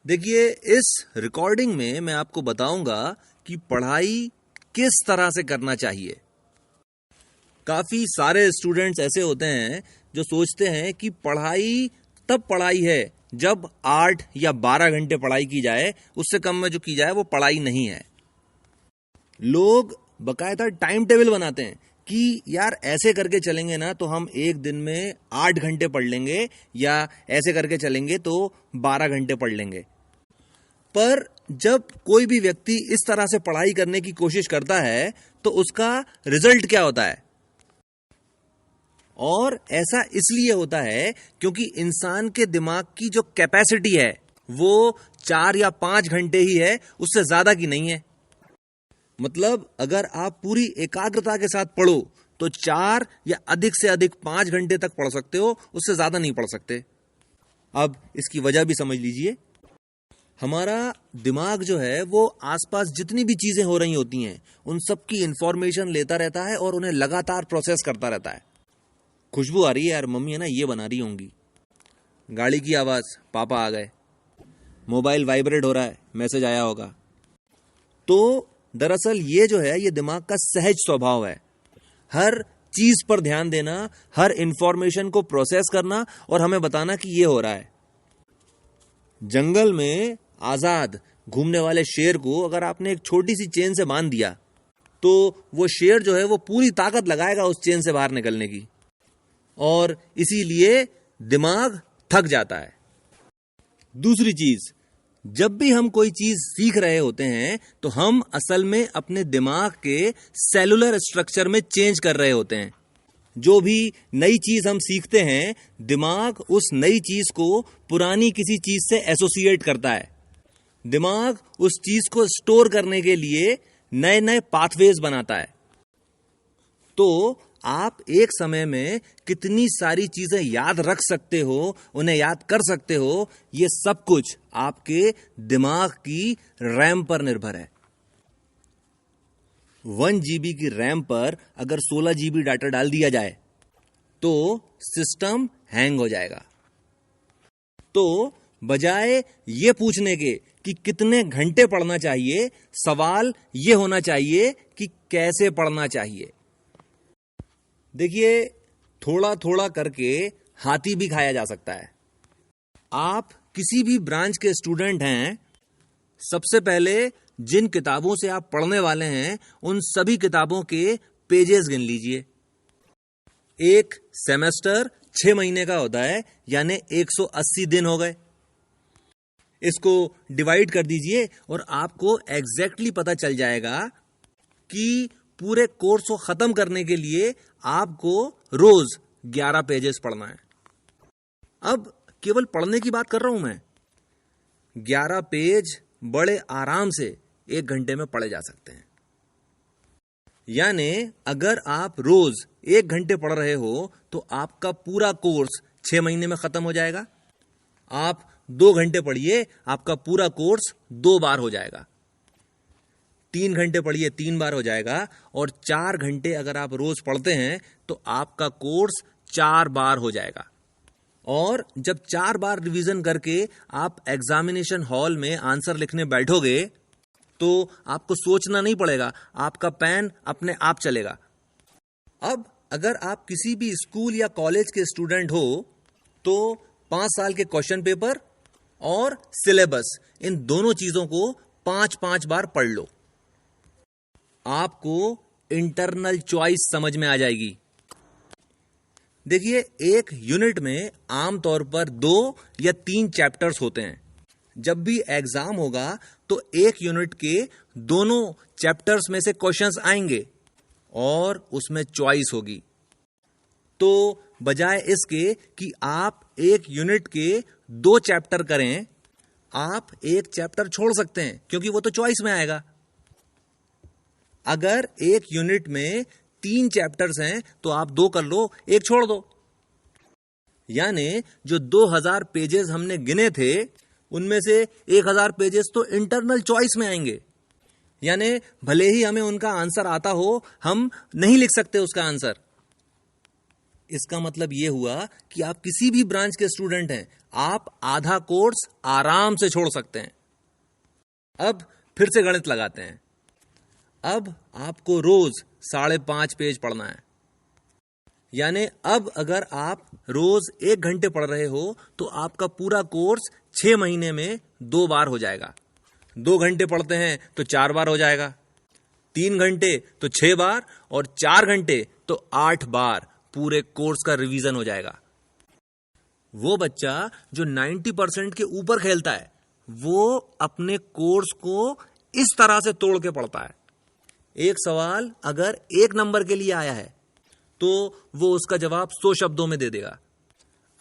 देखिए, इस रिकॉर्डिंग में मैं आपको बताऊंगा कि पढ़ाई किस तरह से करना चाहिए। काफी सारे स्टूडेंट्स ऐसे होते हैं जो सोचते हैं कि पढ़ाई तब पढ़ाई है जब 8 या 12 घंटे पढ़ाई की जाए, उससे कम में जो की जाए वो पढ़ाई नहीं है। लोग बकायदा टाइम टेबल बनाते हैं कि यार ऐसे करके चलेंगे ना तो हम एक दिन में 8 घंटे पढ़ लेंगे, या ऐसे करके चलेंगे तो 12 घंटे पढ़ लेंगे। पर जब कोई भी व्यक्ति इस तरह से पढ़ाई करने की कोशिश करता है तो उसका रिजल्ट क्या होता है? और ऐसा इसलिए होता है क्योंकि इंसान के दिमाग की जो कैपेसिटी है वो 4 या 5 घंटे ही है, उससे ज्यादा की नहीं है। मतलब अगर आप पूरी एकाग्रता के साथ पढ़ो तो 4 या अधिक से अधिक 5 घंटे तक पढ़ सकते हो, उससे ज्यादा नहीं पढ़ सकते। अब इसकी वजह भी समझ लीजिए। हमारा दिमाग जो है वो आसपास जितनी भी चीजें हो रही होती हैं उन सब की इंफॉर्मेशन लेता रहता है और उन्हें लगातार प्रोसेस करता रहता है। खुशबू आ रही है यार, मम्मी है ना ये बना रही होंगी। गाड़ी की आवाज, पापा आ गए। मोबाइल वाइब्रेट हो रहा है, मैसेज आया होगा। तो दरअसल ये जो है ये दिमाग का सहज स्वभाव है, हर चीज पर ध्यान देना, हर इंफॉर्मेशन को प्रोसेस करना और हमें बताना कि ये हो रहा है। जंगल में आजाद घूमने वाले शेर को अगर आपने एक छोटी सी चेन से बांध दिया तो वो शेर जो है वो पूरी ताकत लगाएगा उस चेन से बाहर निकलने की, और इसीलिए दिमाग थक जाता है। दूसरी चीज, जब भी हम कोई चीज सीख रहे होते हैं तो हम असल में अपने दिमाग के सेलुलर स्ट्रक्चर में चेंज कर रहे होते हैं। जो भी नई चीज हम सीखते हैं, दिमाग उस नई चीज को पुरानी किसी चीज से एसोसिएट करता है। दिमाग उस चीज को स्टोर करने के लिए नए नए पाथवेज बनाता है। तो आप एक समय में कितनी सारी चीजें याद रख सकते हो, उन्हें याद कर सकते हो, ये सब कुछ आपके दिमाग की रैम पर निर्भर है। 1 GB की रैम पर अगर 16 GB डाटा डाल दिया जाए तो सिस्टम हैंग हो जाएगा। तो बजाय ये पूछने के कि कितने घंटे पढ़ना चाहिए, सवाल ये होना चाहिए कि कैसे पढ़ना चाहिए। देखिए, थोड़ा थोड़ा करके हाथी भी खाया जा सकता है। आप किसी भी ब्रांच के स्टूडेंट हैं, सबसे पहले जिन किताबों से आप पढ़ने वाले हैं उन सभी किताबों के पेजेस गिन लीजिए। एक सेमेस्टर 6 महीने का होता है, यानी 180 दिन हो गए। इसको डिवाइड कर दीजिए और आपको एग्जैक्टली पता चल जाएगा कि पूरे कोर्स को खत्म करने के लिए आपको रोज 11 पेजेस पढ़ना है। अब केवल पढ़ने की बात कर रहा हूं मैं। 11 पेज बड़े आराम से 1 घंटे में पढ़े जा सकते हैं। यानी अगर आप रोज 1 घंटे पढ़ रहे हो तो आपका पूरा कोर्स 6 महीने में खत्म हो जाएगा। आप 2 घंटे पढ़िए, आपका पूरा कोर्स 2 बार हो जाएगा। 3 घंटे पढ़िए, 3 बार हो जाएगा। और 4 घंटे अगर आप रोज पढ़ते हैं तो आपका कोर्स 4 बार हो जाएगा। और जब 4 बार रिवीजन करके आप एग्जामिनेशन हॉल में आंसर लिखने बैठोगे तो आपको सोचना नहीं पड़ेगा, आपका पेन अपने आप चलेगा। अब अगर आप किसी भी स्कूल या कॉलेज के स्टूडेंट हो तो 5 साल के क्वेश्चन पेपर और सिलेबस, इन दोनों चीजों को 5-5 बार पढ़ लो। आपको इंटरनल चॉइस समझ में आ जाएगी। देखिए, एक यूनिट में आमतौर पर 2 या 3 चैप्टर्स होते हैं। जब भी एग्जाम होगा तो एक यूनिट के दोनों चैप्टर्स में से क्वेश्चंस आएंगे और उसमें चॉइस होगी। तो बजाय इसके कि आप एक यूनिट के 2 चैप्टर करें, आप एक चैप्टर छोड़ सकते हैं क्योंकि वो तो चॉइस में आएगा। अगर एक यूनिट में 3 चैप्टर्स हैं तो आप 2 कर लो, 1 छोड़ दो। यानी जो 2000 पेजेस हमने गिने थे उनमें से 1000 पेजेस तो इंटरनल चॉइस में आएंगे। यानी भले ही हमें उनका आंसर आता हो, हम नहीं लिख सकते उसका आंसर। इसका मतलब ये हुआ कि आप किसी भी ब्रांच के स्टूडेंट हैं, आप आधा कोर्स आराम से छोड़ सकते हैं। अब फिर से गणित लगाते हैं। अब आपको रोज 5.5 पेज पढ़ना है, यानी अब अगर आप रोज 1 घंटे पढ़ रहे हो तो आपका पूरा कोर्स 6 महीने में 2 बार हो जाएगा। 2 घंटे पढ़ते हैं तो 4 बार हो जाएगा, 3 घंटे तो 6 बार, और 4 घंटे तो 8 बार पूरे कोर्स का रिवीजन हो जाएगा। वो बच्चा जो 90% के ऊपर खेलता है, वो अपने कोर्स को इस तरह से तोड़ के पढ़ता है। एक सवाल अगर 1 नंबर के लिए आया है तो वो उसका जवाब 100 शब्दों में दे देगा।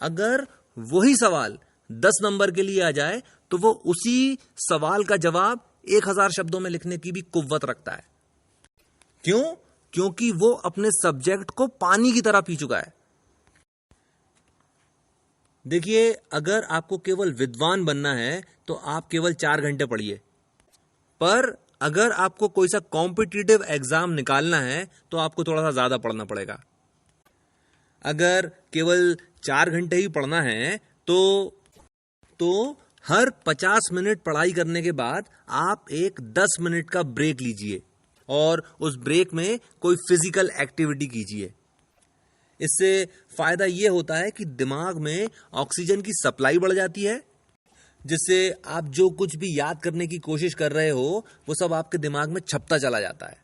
अगर वही सवाल 10 नंबर के लिए आ जाए तो वो उसी सवाल का जवाब 1000 शब्दों में लिखने की भी कुव्वत रखता है। क्यों? क्योंकि वो अपने सब्जेक्ट को पानी की तरह पी चुका है। देखिए, अगर आपको केवल विद्वान बनना है तो आप केवल 4 घंटे पढ़िए, पर अगर आपको कोई सा कॉम्पिटिटिव एग्जाम निकालना है तो आपको थोड़ा सा ज्यादा पढ़ना पड़ेगा। अगर केवल 4 घंटे ही पढ़ना है तो हर 50 मिनट पढ़ाई करने के बाद आप एक 10 मिनट का ब्रेक लीजिए और उस ब्रेक में कोई फिजिकल एक्टिविटी कीजिए। इससे फायदा यह होता है कि दिमाग में ऑक्सीजन की सप्लाई बढ़ जाती है, जिससे आप जो कुछ भी याद करने की कोशिश कर रहे हो वो सब आपके दिमाग में छपता चला जाता है।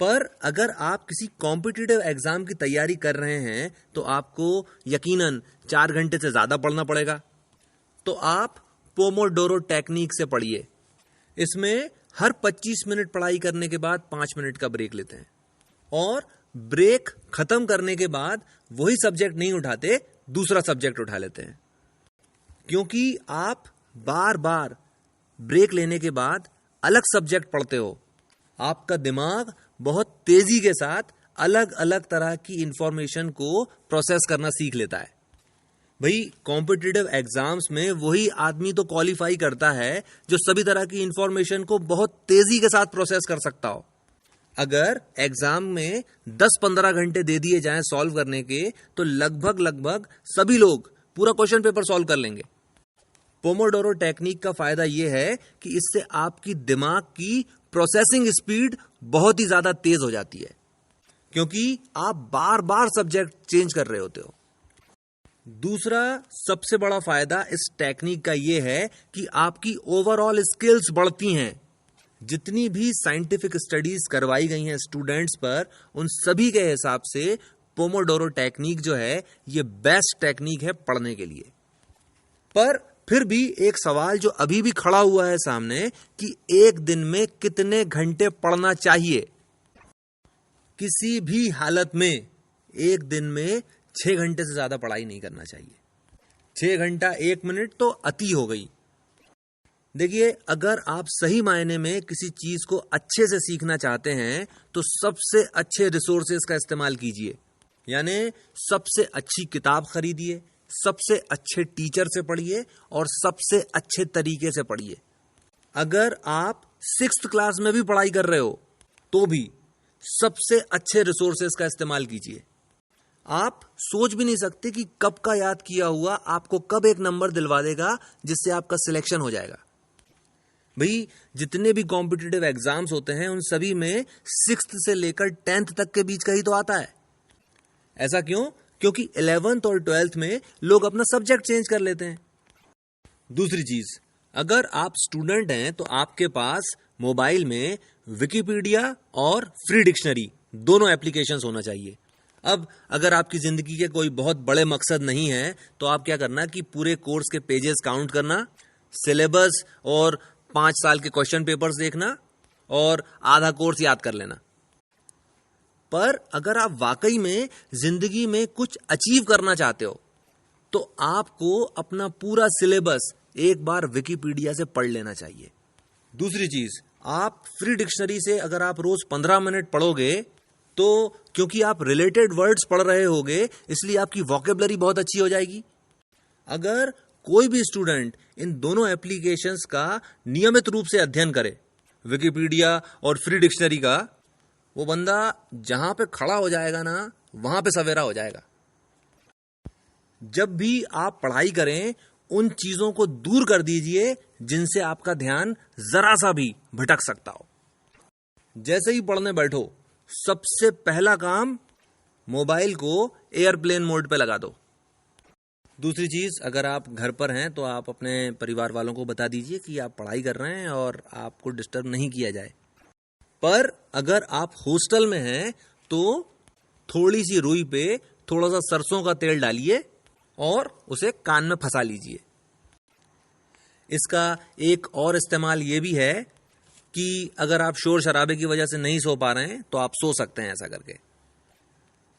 पर अगर आप किसी कॉम्पिटिटिव एग्जाम की तैयारी कर रहे हैं तो आपको यकीनन 4 घंटे से ज्यादा पढ़ना पड़ेगा। तो आप पोमोडोरो टेक्निक से पढ़िए। इसमें हर 25 मिनट पढ़ाई करने के बाद 5 मिनट का ब्रेक लेते हैं, और ब्रेक खत्म करने के बाद वही सब्जेक्ट नहीं उठाते, दूसरा सब्जेक्ट उठा लेते हैं। क्योंकि आप बार बार ब्रेक लेने के बाद अलग सब्जेक्ट पढ़ते हो, आपका दिमाग बहुत तेजी के साथ अलग अलग तरह की इंफॉर्मेशन को प्रोसेस करना सीख लेता है। भाई, कॉम्पिटिटिव एग्जाम्स में वही आदमी तो क्वालिफाई करता है जो सभी तरह की इंफॉर्मेशन को बहुत तेजी के साथ प्रोसेस कर सकता हो। अगर एग्जाम में 10-15 घंटे दे दिए जाएं सॉल्व करने के, तो लगभग सभी लोग पूरा क्वेश्चन पेपर सॉल्व कर लेंगे। पोमोडोरो टेक्निक का फायदा यह है कि इससे आपकी दिमाग की प्रोसेसिंग स्पीड बहुत ही ज्यादा तेज हो जाती है, क्योंकि आप बार बार सब्जेक्ट चेंज कर रहे होते हो। दूसरा सबसे बड़ा फायदा इस टेक्निक का यह है कि आपकी ओवरऑल स्किल्स बढ़ती हैं। जितनी भी साइंटिफिक स्टडीज करवाई गई हैं स्टूडेंट्स पर, उन सभी के हिसाब से पोमोडोरो टेक्निक जो है ये बेस्ट टेक्निक है पढ़ने के लिए। पर फिर भी एक सवाल जो अभी भी खड़ा हुआ है सामने कि एक दिन में कितने घंटे पढ़ना चाहिए। किसी भी हालत में एक दिन में 6 घंटे से ज्यादा पढ़ाई नहीं करना चाहिए। 6 घंटा 1 मिनट तो अति हो गई। देखिए, अगर आप सही मायने में किसी चीज को अच्छे से सीखना चाहते हैं तो सबसे अच्छे रिसोर्सेज का इस्तेमाल कीजिए, यानी सबसे अच्छी किताब खरीदिए, सबसे अच्छे टीचर से पढ़िए और सबसे अच्छे तरीके से पढ़िए। अगर आप 6th क्लास में भी पढ़ाई कर रहे हो तो भी सबसे अच्छे रिसोर्सेज का इस्तेमाल कीजिए। आप सोच भी नहीं सकते कि कब का याद किया हुआ आपको कब एक नंबर दिलवा देगा जिससे आपका सिलेक्शन हो जाएगा। भाई, जितने भी कॉम्पिटिटिव एग्जाम्स होते हैं उन सभी में 6th से लेकर 10th तक के बीच का ही तो आता है। ऐसा क्यों? क्योंकि 11th और 12th में लोग अपना सब्जेक्ट चेंज कर लेते हैं। दूसरी चीज, अगर आप स्टूडेंट हैं तो आपके पास मोबाइल में विकिपीडिया और फ्री डिक्शनरी दोनों एप्लीकेशंस होना चाहिए। अब अगर आपकी जिंदगी के कोई बहुत बड़े मकसद नहीं है तो आप क्या करना कि पूरे कोर्स के पेजेस काउंट करना, सिलेबस और 5 साल के क्वेश्चन पेपर्स देखना और आधा कोर्स याद कर लेना। पर अगर आप वाकई में जिंदगी में कुछ अचीव करना चाहते हो तो आपको अपना पूरा सिलेबस एक बार विकिपीडिया से पढ़ लेना चाहिए। दूसरी चीज, आप फ्री डिक्शनरी से अगर आप रोज 15 मिनट पढ़ोगे तो क्योंकि आप रिलेटेड वर्ड्स पढ़ रहे होगे इसलिए आपकी वोकेबलरी बहुत अच्छी हो जाएगी। अगर कोई भी स्टूडेंट इन दोनों एप्लीकेशंस का नियमित रूप से अध्ययन करे, विकिपीडिया और फ्री डिक्शनरी का, वो बंदा जहां पे खड़ा हो जाएगा ना वहां पे सवेरा हो जाएगा। जब भी आप पढ़ाई करें, उन चीजों को दूर कर दीजिए जिनसे आपका ध्यान जरा सा भी भटक सकता हो। जैसे ही पढ़ने बैठो, सबसे पहला काम मोबाइल को एयरप्लेन मोड पे लगा दो। दूसरी चीज, अगर आप घर पर हैं तो आप अपने परिवार वालों को बता दीजिए कि आप पढ़ाई कर रहे हैं और आपको डिस्टर्ब नहीं किया जाए। पर अगर आप हॉस्टल में हैं तो थोड़ी सी रुई पे थोड़ा सा सरसों का तेल डालिए और उसे कान में फंसा लीजिए। इसका एक और इस्तेमाल ये भी है कि अगर आप शोर शराबे की वजह से नहीं सो पा रहे हैं तो आप सो सकते हैं ऐसा करके।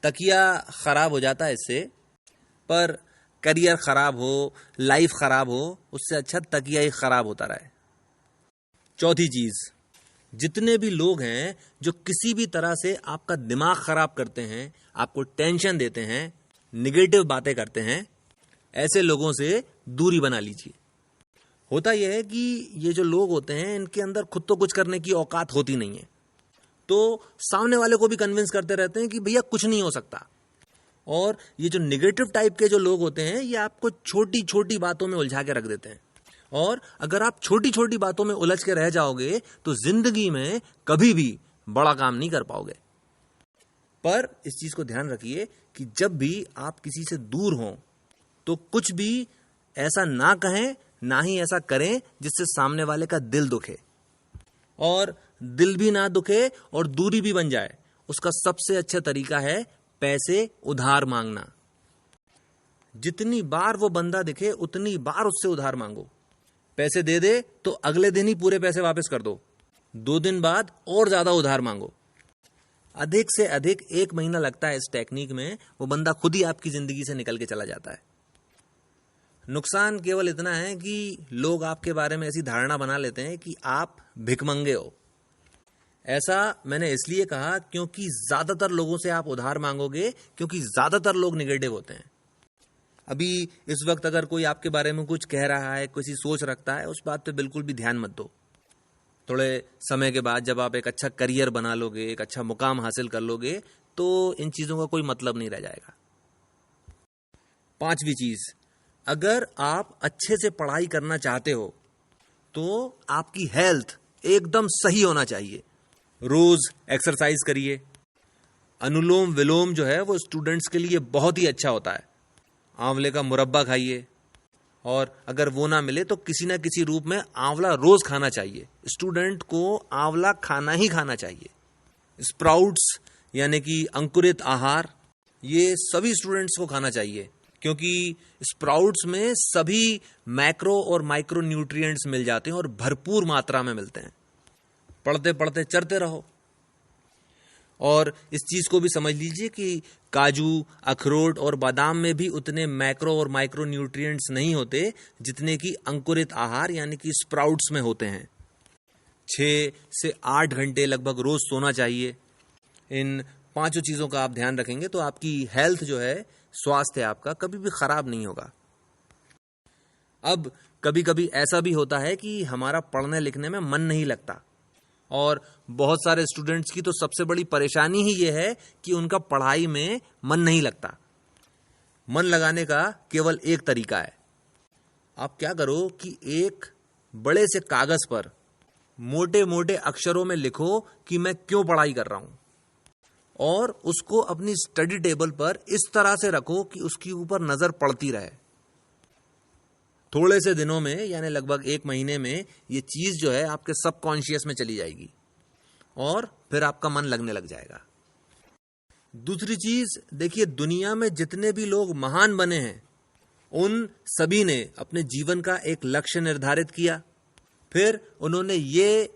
तकिया खराब हो जाता है इससे, पर करियर खराब हो, लाइफ खराब हो, उससे अच्छा तकिया ही खराब होता रहे। चौथी चीज, जितने भी लोग हैं जो किसी भी तरह से आपका दिमाग खराब करते हैं, आपको टेंशन देते हैं, निगेटिव बातें करते हैं, ऐसे लोगों से दूरी बना लीजिए। होता यह है कि ये जो लोग होते हैं, इनके अंदर खुद तो कुछ करने की औकात होती नहीं है, तो सामने वाले को भी कन्विंस करते रहते हैं कि भैया कुछ नहीं हो सकता। और ये जो निगेटिव टाइप के जो लोग होते हैं, ये आपको छोटी छोटी बातों में उलझा के रख देते हैं। और अगर आप छोटी छोटी बातों में उलझ के रह जाओगे तो जिंदगी में कभी भी बड़ा काम नहीं कर पाओगे। पर इस चीज को ध्यान रखिए कि जब भी आप किसी से दूर हों तो कुछ भी ऐसा ना कहें, ना ही ऐसा करें जिससे सामने वाले का दिल दुखे। और दिल भी ना दुखे और दूरी भी बन जाए, उसका सबसे अच्छा तरीका है पैसे उधार मांगना। जितनी बार वो बंदा दिखे उतनी बार उससे उधार मांगो। पैसे दे दे तो अगले दिन ही पूरे पैसे वापस कर दो, 2 दिन बाद और ज्यादा उधार मांगो। अधिक से अधिक 1 महीना लगता है इस टेक्निक में, वो बंदा खुद ही आपकी जिंदगी से निकल के चला जाता है। नुकसान केवल इतना है कि लोग आपके बारे में ऐसी धारणा बना लेते हैं कि आप भिखमंगे हो। ऐसा मैंने इसलिए कहा क्योंकि ज्यादातर लोगों से आप उधार मांगोगे, क्योंकि ज्यादातर लोग निगेटिव होते हैं। अभी इस वक्त अगर कोई आपके बारे में कुछ कह रहा है, किसी सोच रखता है, उस बात पे बिल्कुल भी ध्यान मत दो। थोड़े समय के बाद जब आप एक अच्छा करियर बना लोगे, एक अच्छा मुकाम हासिल कर लोगे, तो इन चीजों का कोई मतलब नहीं रह जाएगा। 5वीं चीज, अगर आप अच्छे से पढ़ाई करना चाहते हो तो आपकी हेल्थ एकदम सही होना चाहिए। रोज एक्सरसाइज करिए। अनुलोम विलोम जो है वो स्टूडेंट्स के लिए बहुत ही अच्छा होता है। आंवले का मुरब्बा खाइए, और अगर वो ना मिले तो किसी ना किसी रूप में आंवला रोज खाना चाहिए। स्टूडेंट को आंवला खाना ही खाना चाहिए। स्प्राउट्स यानी कि अंकुरित आहार, ये सभी स्टूडेंट्स को खाना चाहिए, क्योंकि स्प्राउट्स में सभी मैक्रो और माइक्रो न्यूट्रिएंट्स मिल जाते हैं और भरपूर मात्रा में मिलते हैं। पढ़ते पढ़ते चरते रहो। और इस चीज को भी समझ लीजिए कि काजू, अखरोट और बादाम में भी उतने मैक्रो और माइक्रो न्यूट्रिएंट्स नहीं होते जितने कि अंकुरित आहार यानी कि स्प्राउट्स में होते हैं। 6 से 8 घंटे लगभग रोज सोना चाहिए। इन 5 चीजों का आप ध्यान रखेंगे तो आपकी हेल्थ जो है, स्वास्थ्य आपका कभी भी खराब नहीं होगा। अब कभी कभी ऐसा भी होता है कि हमारा पढ़ने लिखने में मन नहीं लगता, और बहुत सारे स्टूडेंट्स की तो सबसे बड़ी परेशानी ही यह है कि उनका पढ़ाई में मन नहीं लगता। मन लगाने का केवल एक तरीका है। आप क्या करो कि एक बड़े से कागज पर मोटे मोटे अक्षरों में लिखो कि मैं क्यों पढ़ाई कर रहा हूं, और उसको अपनी स्टडी टेबल पर इस तरह से रखो कि उसके ऊपर नजर पड़ती रहे। थोड़े से दिनों में यानी लगभग 1 महीने में ये चीज जो है आपके सबकॉन्शियस में चली जाएगी और फिर आपका मन लगने लग जाएगा। दूसरी चीज देखिए, दुनिया में जितने भी लोग महान बने हैं उन सभी ने अपने जीवन का एक लक्ष्य निर्धारित किया, फिर उन्होंने ये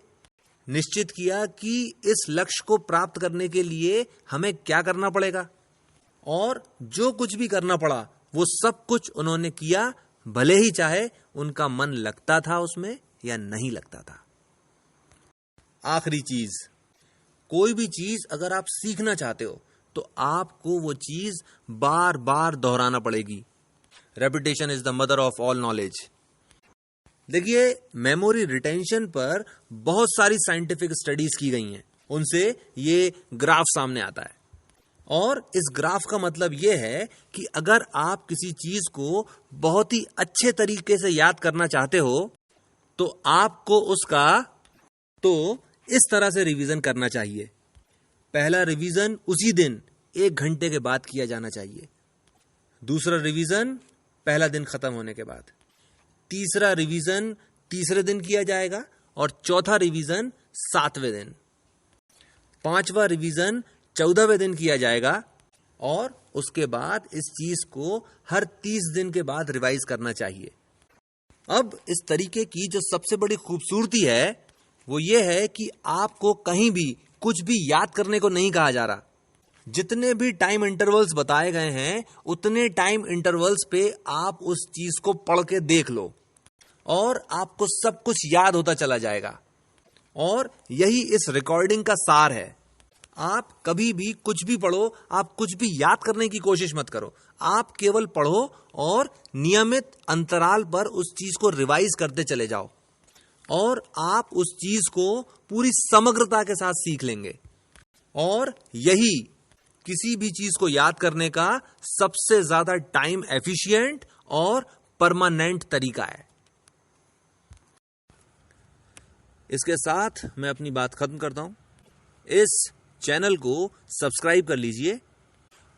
निश्चित किया कि इस लक्ष्य को प्राप्त करने के लिए हमें क्या करना पड़ेगा, और जो कुछ भी करना पड़ा वो सब कुछ उन्होंने किया, भले ही चाहे उनका मन लगता था उसमें या नहीं लगता था। आखिरी चीज, कोई भी चीज अगर आप सीखना चाहते हो तो आपको वो चीज बार बार दोहराना पड़ेगी। Repetition is the mother of all knowledge. देखिए, मेमोरी रिटेंशन पर बहुत सारी साइंटिफिक स्टडीज की गई हैं, उनसे ये ग्राफ सामने आता है। और इस ग्राफ का मतलब यह है कि अगर आप किसी चीज को बहुत ही अच्छे तरीके से याद करना चाहते हो तो आपको उसका इस तरह से रिवीजन करना चाहिए। पहला रिवीजन उसी दिन 1 घंटे के बाद किया जाना चाहिए। दूसरा रिवीजन पहला दिन खत्म होने के बाद। तीसरा रिवीजन तीसरे दिन किया जाएगा और चौथा रिवीजन 7वें दिन। 5वां रिवीजन 14वें दिन किया जाएगा और उसके बाद इस चीज को हर 30 दिन के बाद रिवाइज करना चाहिए। अब इस तरीके की जो सबसे बड़ी खूबसूरती है वो ये है कि आपको कहीं भी कुछ भी याद करने को नहीं कहा जा रहा। जितने भी टाइम इंटरवल्स बताए गए हैं उतने टाइम इंटरवल्स पे आप उस चीज को पढ़ के देख लो और आपको सब कुछ याद होता चला जाएगा। और यही इस रिकॉर्डिंग का सार है। आप कभी भी कुछ भी पढ़ो, आप कुछ भी याद करने की कोशिश मत करो, आप केवल पढ़ो और नियमित अंतराल पर उस चीज को रिवाइज करते चले जाओ और आप उस चीज को पूरी समग्रता के साथ सीख लेंगे। और यही किसी भी चीज को याद करने का सबसे ज्यादा टाइम एफिशिएंट और परमानेंट तरीका है। इसके साथ मैं अपनी बात खत्म करता हूं। इस चैनल को सब्सक्राइब कर लीजिए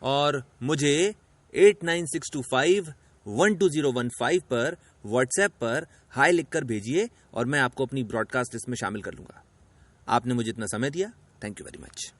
और मुझे 8962512015 पर व्हाट्सएप पर हाय लिखकर भेजिए और मैं आपको अपनी ब्रॉडकास्ट लिस्ट में शामिल कर लूंगा। आपने मुझे इतना समय दिया, थैंक यू वेरी मच।